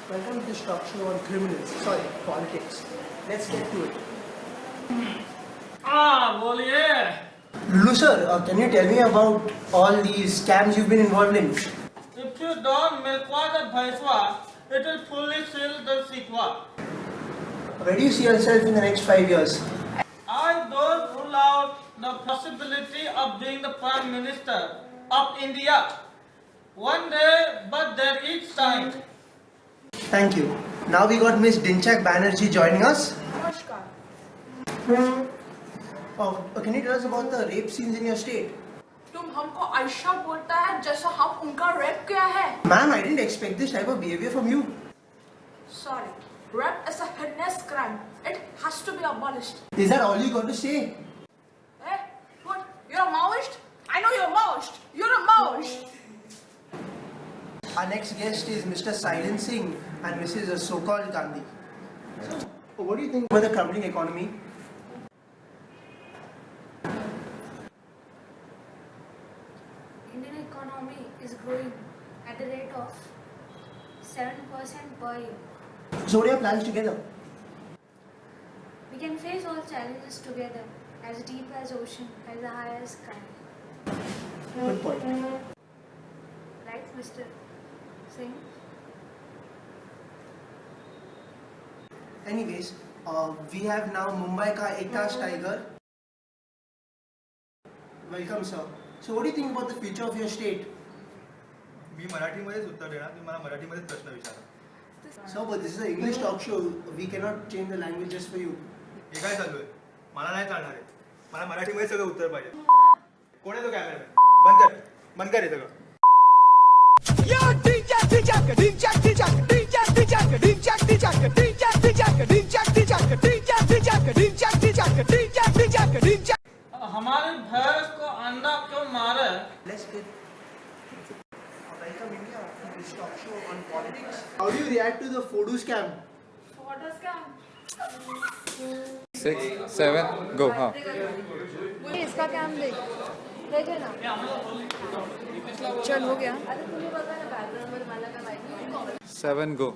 Welcome to this talk show on criminals. Sorry, politics. Let's get to it. बोलिए. Lulu sir, can you tell me about all these scams you've been involved in? If you don't milkwa the bhaiswa, it will fully seal the sikwa. Where do you see yourself in the next 5 years? I don't rule out the possibility of being the Prime Minister of India. One day, but there is time. Thank you. Now we got Miss Dinchak Banerjee joining us. नमस्कार. Can you tell us about the rape scenes in your state? तुम हमको ऐसा बोलता है जैसा हम उनका rape किया है. Ma'am, I didn't expect this type of behavior from you. Sorry. Rape is a heinous crime. It has to be abolished. Is that all you got to say? Eh? What? You're a Maoist? I know you're a Maoist. You're a Maoist. Our next guest is Mr. Silent Singh and Mrs. So-called Gandhi. So, what do you think about the crumbling economy? Indian economy is growing at the rate of 7% per year. So, what are your plans together? We can face all challenges together, as deep as ocean, as high as sky. Good point. Right, Mr. Singh? Anyways, we have now Mumbai ka Ekash Tiger. Welcome, sir. So, what do you think about the future of your state? मी मराठीमध्येच उत्तर देणार. तुम्ही मला मराठीमध्येच प्रश्न विचारा. Sir, but this is an English talk show. We cannot change the language just for you. हे काय चालू आहे? मला नाही चालणार आहे. मला मराठीमध्ये सगळं उत्तर पाहिजे. कोण आहे तो कॅमेरामॅन? बंद कर हे सगळं. हमारी भैंस को अंडा क्यों मारे? Let's get. Welcome India to this talk show on politics. How do you react to the Fodu scam? What is scam? 6, 7, go. हाँ. इसका क्या हम देख ना. चल हो गया. 7, go.